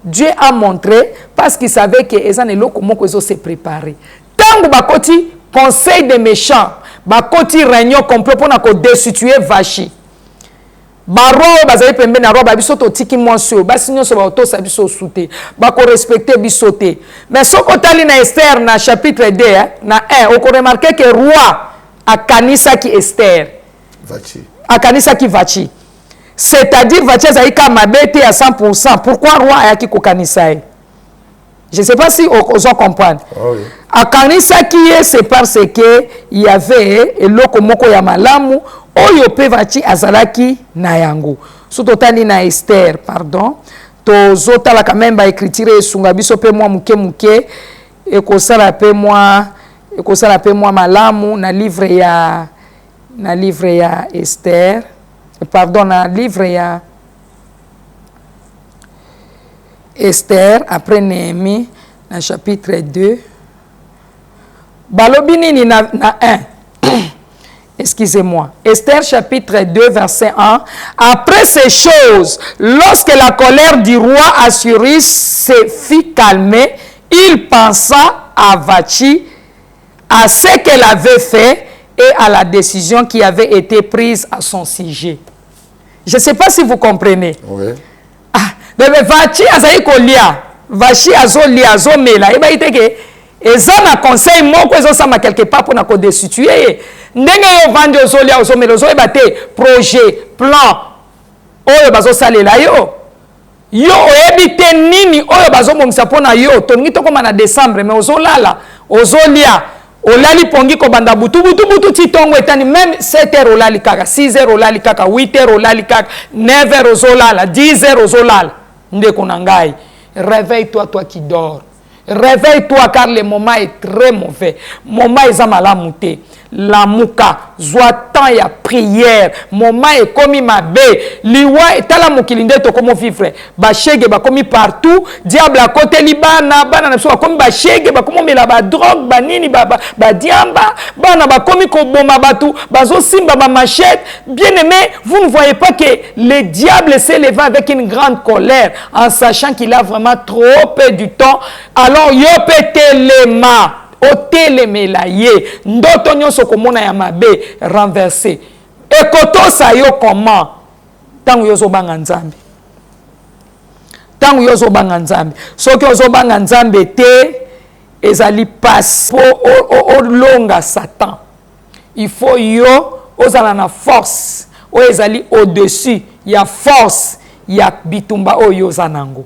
Dieu a montré parce qu'il savait que les gens comment se préparer. Tant que bakoti conseil des méchants, bakoti réunion complète pour na destituer Vachi. Baro bazali pembe na roba biso to tiki monso basinyo so ba to sa biso souté ba ko respecter bisoté. Mais soko tali na Esther na chapitre 2 na 1 on ko remarquer que roi a kanisa ki Esther. Vachi. A kanisa ki Vachi. C'est-à-dire, Vachazaïka m'a bêté à 100%. Pourquoi roi a qui kokanisaï? Je ne sais pas si vous comprenez. Oh, oui. À kanisa qui est, c'est parce que il y avait eloko moko ya malamu oyo pe vachi azalaki na yango. Sototali na Esther, pardon. To zota la quand même ba écriture sunga biso pe moi muke et ko sala pe moi malamu na livre ya Esther. Pardon, dans le livre, il y a Esther, après Néhémie, dans le chapitre 2. Balobini na 1. Excusez-moi. Esther, chapitre 2, verset 1. Après ces choses, lorsque la colère du roi Assyrus se fit calmer, il pensa à Vachi, à ce qu'elle avait fait et à la décision qui avait été prise à son sujet. Je ne sais pas si vous comprenez. Oui. Mais Vachi azaï kolia, Vachi azolia, azomela. Il m'a dit que ils ont un conseil, moi, ils ont quelque part pour nous destituer. Ndenge yo vandi ozolia, azomela, azobate projet, plan. Oyo bazo salela yo. Yo oebite nini oyo bazo mongisa pona yo. Tongi to koma na décembre, mais ozolala, ozolia. Olali pongi ko banda butu titongo etani même 7 heures olali kaka 6 heures olali kaka 8 heures olali kaka 9 heures ozolala 10 heures ozolala ndeko na ngai réveille-toi toi qui dors, réveille-toi car le moment est très mauvais, moment eza malamu te la muka zwa temps ya prière moment est comme ma bé liwa etala mokilinde to comme vivre ba chege ba komi partout diable à côté libana bana na so comme ba chege ba komo mela ba drogue ba nini ba diamba bana ba komi ko boma batu bazo simba ba machette. Bien aimé, vous ne voyez pas que le diable s'est levé avec une grande colère en sachant qu'il a vraiment trop peu du temps. Alors yo pételema otelemela ye ndoto nyonso komona ya mabe renversé ekotosa yo comment tangu yo zobanga nzambe, tangu yo zobanga nzambe soki ozobanga nzambe te ezali passe po longa Satan. Il faut yo ozala na force o ezali au-dessus ya force ya bitumba oyo zanango.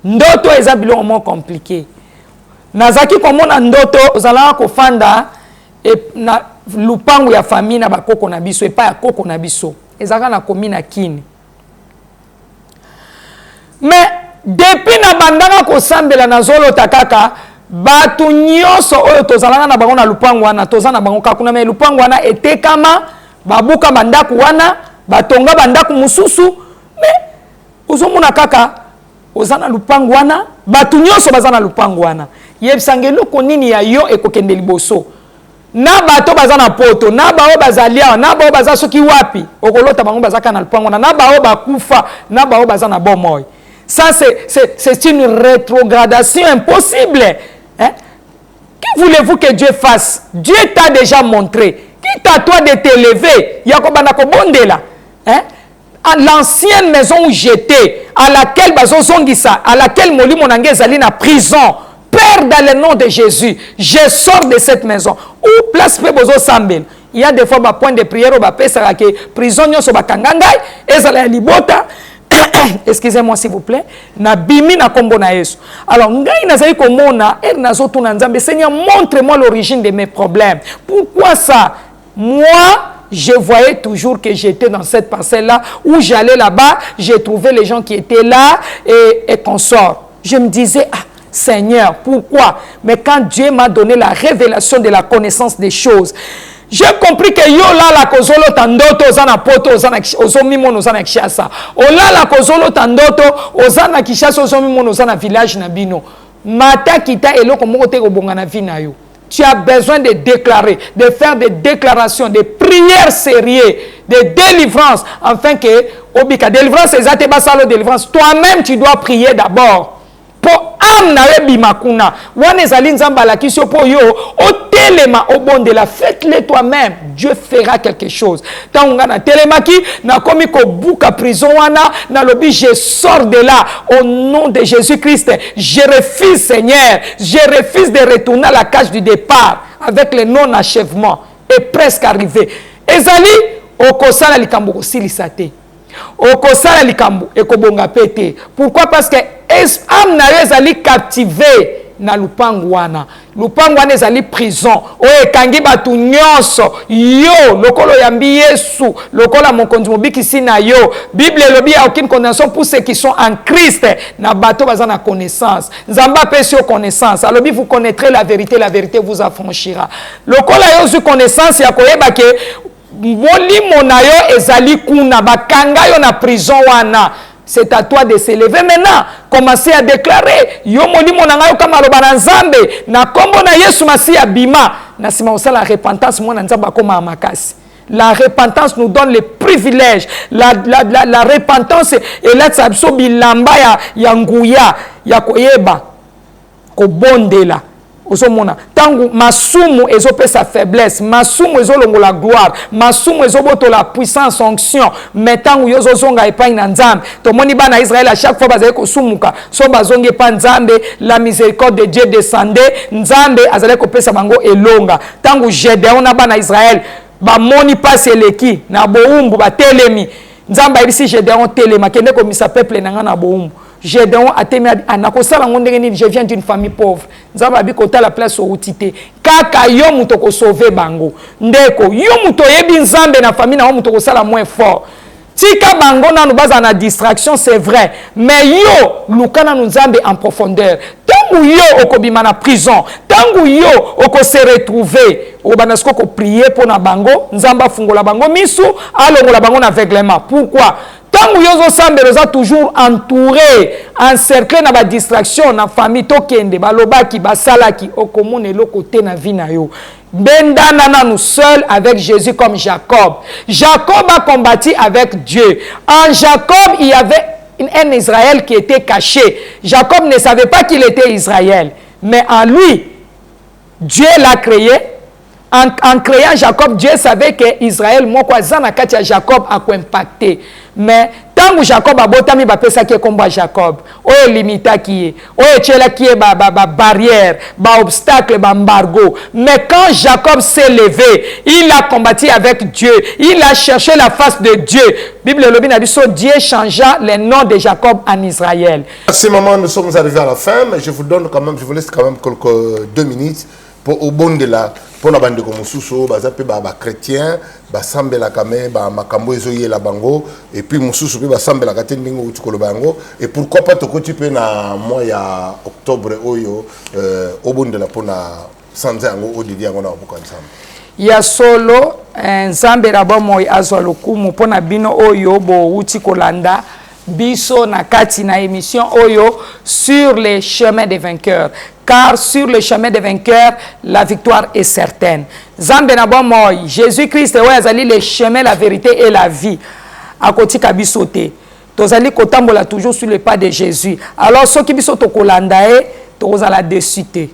Ndoto eza biloko mo compliqué. Nazaki komona ndoto ozala kofanda na lupangu ya famille na bakoko na biso epa ya koko na biso ezaka na komi na kini. Mais depuis na bandanga kosambela na zolo takaka batu nyonso oyo tozalanga na bango na lupangu wana toza na bango kakuna me lupangu wana etekama babuka bandaku wana batonga bandaku mususu me ozomona kaka ozana lupangu wana batu nyonso bazana lupangu wana yebisangelo konini ya yo ekokende liboso na bato bazana poto na bao bazalia na bao bazasoki wapi okolota bango bazaka na lupangu wana na bao bakufa na bao bazana bomoy. Ça c'est une rétrogradation impossible. Hein? Que voulez-vous que Dieu fasse? Dieu t'a déjà montré. Quitte à toi de t'élever. Yakobana kobondela. Hein? À l'ancienne maison où j'étais, à laquelle bazozongisa, à laquelle Moli Monangé zali na prison. Père, dans le nom de Jésus, je sors de cette maison. Où place pe bozo sambel. Il y a des fois ba point de prière au ba pesa ke prison nyoso bakangangai ezala libota. Excusez-moi s'il vous plaît. Na bimi na kombo na Yesu. Alors ngai nazali komona er nazotu na nzambe. Seigneur, montre-moi l'origine de mes problèmes. Pourquoi ça? Moi, je voyais toujours que j'étais dans cette parcelle-là, où j'allais là-bas, j'ai trouvé les gens qui étaient là et consorts. Je me disais, ah, Seigneur. Pourquoi? Mais quand Dieu m'a donné la révélation de la connaissance des choses, j'ai compris que yo là la kozolo tandoto ozana poto ozana ozomi mono ozana kishasa. O là la kozolo tandoto ozana kishasa ozomi mono ozana village na bino. Mata kita eloko moko te kobonga na vie na yo. Tu as besoin de déclarer, de faire des déclarations, des prières sérieuses, des délivrances, afin que obika délivrance ezate basalo délivrance. Toi-même tu dois prier d'abord. Pour amnawe bimakuna wana ezali nzamba la kisio po yo otelema obondela, faites-le toi-même, Dieu fera quelque chose. Tant on a telemaki na komi ko buka prison wana na lobi, je sors de là au nom de Jésus-Christ. Je refuse, Seigneur, je refuse de retourner à la cage du départ avec le non-achèvement et presque arrivé. Ezali okosala likambo kosilisate. Okosala likambo ekobonga pete. Pourquoi? Parce que âme na yo ezali captivé na lupangu wana. Lupangu wana ezali prison. O ekangi batu nyonso. Yo lokolo yambi Yesu, lokolo mokonzi mobikisi na yo. Bible elobi ya aucune condamnation pour ceux qui sont en Christ. Na bato baza na connaissance. Nzamba pesi yo connaissance. Alobi vous connaîtrez la vérité vous affranchira. Lokolo yo zu connaissance ya koyeba ke molimo na yo ezali kuna bakanga yo na prison wana. C'est à toi de s'élever maintenant. Commencez à déclarer. Yo molimo na ngayo kama loba na nzambe. Na kombo na Yesu Masiya bima. Na sima osala la repentance mwana nzamba koma makasi. La repentance nous donne les privilèges. La repentance est là tsabso bilamba ya nguya ya koyeba kobondela. Osomona tangu masumu ezope sa faiblesse, masumu ezolongo la gloire, masumu ezoboto la puissance onction, mais tangu yozo zonga epai na nzambe. To moni bana Israël à chaque fois bazali kosumuka, so bazonge pa nzambe, la miséricorde de Dieu descendait, nzambe azali kopesa bango elonga. Tangu Gédéon na bana Israël ba moni passe eleki na boumbu ba telemi, nzambe ibisi Gédéon telema kende komisa peuple nanga na boumbu. Gédéon a témé je viens d'une famille pauvre. Nzamba bi kota la place au tité. Kaka yo muto ko sauver bango. Ndeko yo muto yebi nzambe na famille na muto ko sala moins fort. Tika bango na nubaza na distraction, c'est vrai. Mais yo lukana nzambe en profondeur. Tangu yo okobima na prison, tangu yo oko se retrouver, obanasko ko prier pour na bango, nzamba fungola bango misu, alongola bango na aveuglement. Pourquoi? Tangu yozo sambe roza toujours entouré, encerclé na ba distraction na famille tokende balobaki basalaki okomone lokote na vie na yo. Bendana nous seul avec Jésus comme Jacob. Jacob a combattu avec Dieu. En Jacob, il y avait un Israël qui était caché. Jacob ne savait pas qu'il était Israël. Mais en lui, Dieu l'a créé. En créant Jacob, Dieu savait que Israël, moi, quoi, Zanakatia Jacob a impacté. Mais tant que Jacob a botami, il a fait combat Jacob. Oye limita qui est. Oye tchela qui est barrière, obstacle, embargo. Mais quand Jacob s'est levé, il a combattu avec Dieu. Il a cherché la face de Dieu. Bible le a dit so, Dieu changea le nom de Jacob en Israël. À ce moment, nous sommes arrivés à la fin, mais je vous donne quand même, je vous laisse quand même quelques 2 minutes. Au bon de la pour na bande comme mususu bazape ba chrétien ba sambela kame ba makambo ezoye la bango et puis mususu pe ba sambela katenningo utikolo bango et pourquoi pas to kotipe na mois ya octobre oyo au bon de la pona sanza ngo odidi ngo na buka nsambe ya solo nsambe rabo moy azwa lokumu pona bino oyo bo utikolanda biso na kati na émission oyo sur les chemins des vainqueurs. Car sur le chemin des vainqueurs, la victoire est certaine. Zambe na bon moy, Jésus-Christ est azali le chemin, la vérité et la vie. A koti kabisote. Tozali kotambola toujours sur le pas de Jésus. Alors ceux qui biso to kolandae, tozala dessuté.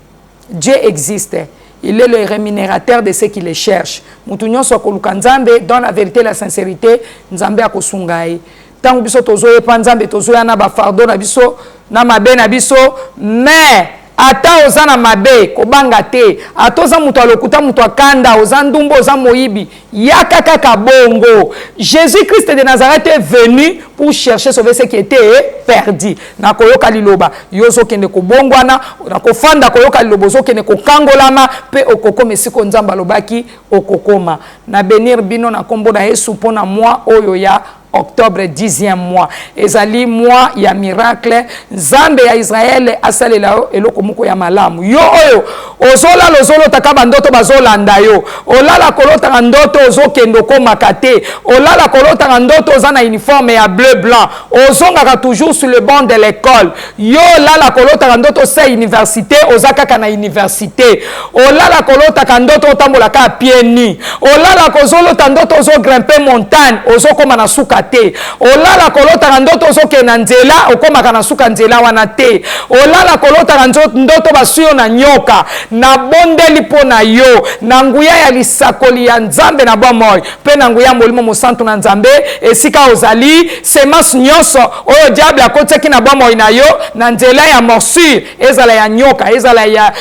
Dieu existe. Il est le rémunérateur de ceux qui le cherchent. Mutunyo so koluka nzambe dans la vérité et la sincérité, nzambe akosungai. Tangu biso tozoye pa nzambe tozoya na ba fardo na biso, na mabe na biso, mais ata ozana mabe kobanga te atoza muto alokuta muto akanda ozandumbo oza moyibi yaka kaka bongo. Jésus-Christ de Nazareth est venu pour chercher sauver ceux qui étaient perdus. Na koyoka liloba yozo kende ko bongwana na kofanda koyoka lilobo zo kende ko kangolama pe okoko mesiko nzamba lobaki okokoma na benir bino na kombo na Yesu pona moi oyo ya octobre 10e mois ezali mois ya miracle nzambe ya Israël asalela eloko moko ya malamu yo oyo ozolala ozolotaka bandoto bazolanda yo olala kolotaka ndoto ozokendo komaka te olala kolotaka ndoto oza na uniforme ya bleu blanc ozongaka toujours sur le banc de l'école yo olala kolotaka ndoto sa université oza kaka na université olala kolotaka ndoto otambolaka a pied nu olala kozolota ndoto ozogrimpe montagne ozokoma na suka te olala kolotaka ndoto ozokenda nzela okomaka na suka nzela wana te olala kolotaka ndoto basuyo na nyoka na bondeli mpo na yo na nguya ya lisakoli ya nzambe na bomoi mpe na nguya molimo mosantu na nzambe esika ozali semence nyonso oyo diable akotiaki na bomoi na yo na nzela ya morsure ezala ya nyoka ezala ya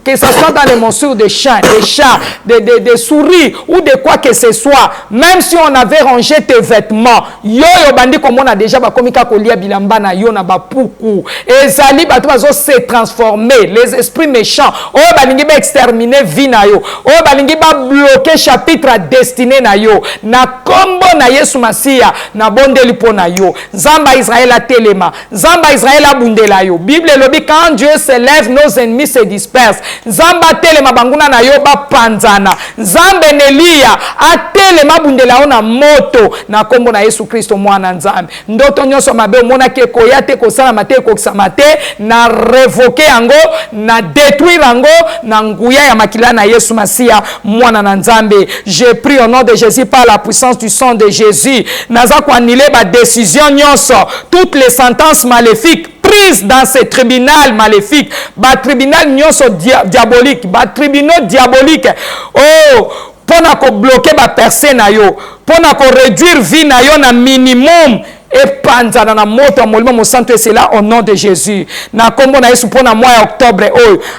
que ce soit dans les morsures de chiens, des chats, des souris ou de quoi que ce soit même si on avait rangé tes vêtements yo bandi comme on a déjà bakomika kolia bilamba na yo na bapuku ezali bato bazo se transformer les esprits méchants oyo balingi ba exterminer vie na yo oyo balingi ba bloquer chapitre destiné na yo na kombo na Yesu Masiya na bondeli po na yo nzamba Israël a telema nzamba Israël a bundela yo Bible lobi quand Dieu se lève nos ennemis se dispersent nzamba telema banguna na yo ba panzana nzambe Nelia a telema bundela yo na moto na kombo na Yesu Kristo mwana nzambe ndoto nyonso mabe omona ke koya te kosala mate kokisama te na révoquer yango na détruire yango na nguya ya makila na Yesu Masiya mwana na nzambe. Je prie au nom de Jésus par la puissance du sang de Jésus naza ko annuler ba décision nyonso toutes les sentences maléfiques prises dans ce tribunal maléfique ba tribunal nyonso diabolique ba tribunaux diaboliques oh pona ko bloquer ba personne na yo pona ko réduire vie na yo na minimum et panzana na moto molimo mosanto et c'est là au nom de Jésus na kombo na Yesu pona mois octobre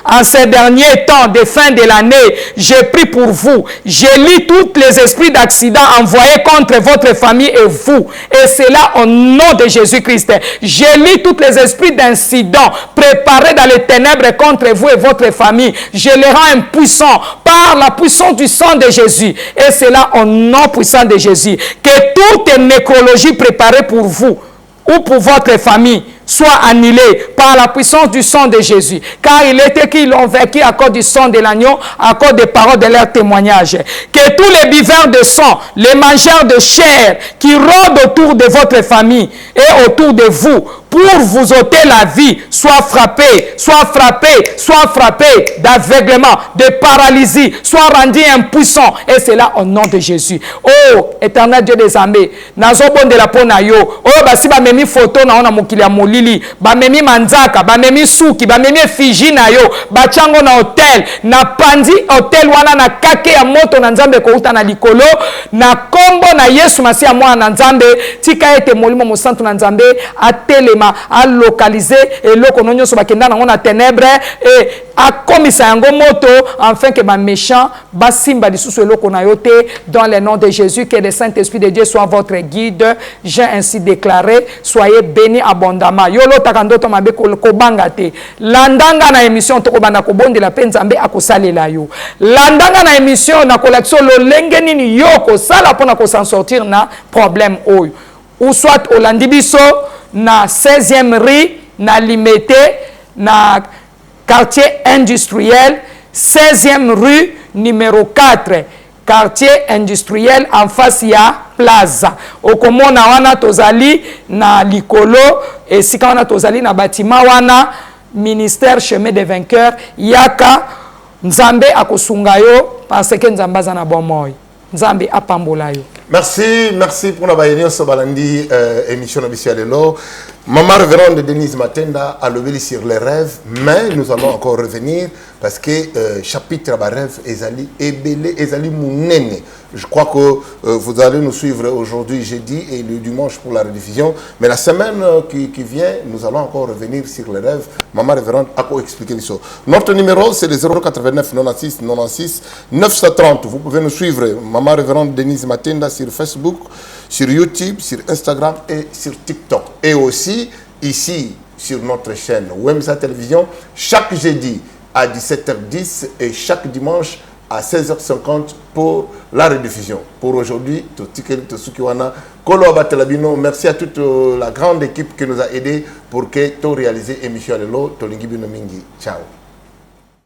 en ces derniers temps de fin de l'année je prie pour vous je lis tous les esprits d'accident envoyés contre votre famille et vous et c'est là au nom de Jésus-Christ je lis tous les esprits d'incidents préparés dans les ténèbres contre vous et votre famille je les rends impuissants par la puissance du sang de Jésus et c'est là au nom puissant de Jésus que toute nécrologie préparée pour vous ou pour votre famille soit annulée par la puissance du sang de Jésus. Car il était qu'ils l'ont vaincu à cause du sang de l'agneau, à cause des paroles de leur témoignage. Que tous les buveurs de sang, les mangeurs de chair qui rôdent autour de votre famille et autour de vous, pour vous ôter la vie, soit frappés d'aveuglement, de paralysie, soit rendus impuissants. Et c'est là au nom de Jésus. Oh, éternel Dieu des armées, nazo bon de la pona yo. Oh, basi ba memi photo na ona mokili ya molili, ba memi manzaka, ba memi suki, ba memi fiji na yo, ba chango na hotel, na pandi hotel wana na kake ya moto na nzambe ko uta na likolo, na kombo na Yesu Masiya mwana na nzambe, tika ete molimo mosantu na nzambe atelema à localiser et loko nonyo so bakenda na ngona ténèbres et a komisa yango moto afin que ba méchant ba simba lisusu eloko na yote dans le nom de Jésus que le Saint-Esprit de Dieu soit votre guide. J'ai ainsi déclaré, soyez bénis abondamment. Yolo takandoto mabe ko banga te landanga na émission to ko banda ko bondela pe nzambe akosalela yo landanga na émission na collection lo lenge nini yoko sala pona ko s'en sortir na problème oyo ou soit au landibiso na 16e rue na Limité na quartier industriel 16e rue numéro 4 quartier industriel en face ya plaza okomona wana tozali na likolo esika wana tozali na bâtiment wana ministère chemin des vainqueurs yaka nzambe akosunga yo parce que nzambe aza na bomoi nzambe apambola yo. Merci pour la baïnion Sobalandi émission de Lelo. Maman révérende Denise Matenda a levé sur les rêves, mais nous allons encore revenir parce que chapitre à rêve Ezali Ebele Ezali Mounene. Je crois que vous allez nous suivre aujourd'hui jeudi et le dimanche pour la rediffusion, mais la semaine qui vient, nous allons encore revenir sur les rêves. Maman révérende a expliqué les choses. Notre numéro c'est le 089 96 96 930. Vous pouvez nous suivre Maman révérende Denise Matenda sur Facebook, sur YouTube, sur Instagram et sur TikTok. Et aussi ici sur notre chaîne Wemsa Télévision chaque jeudi à 17h10 et chaque dimanche à 16h50 pour la rediffusion. Pour aujourd'hui, merci à toute la grande équipe qui nous a aidés pour que tu réalises l'émission de l'eau. Ciao.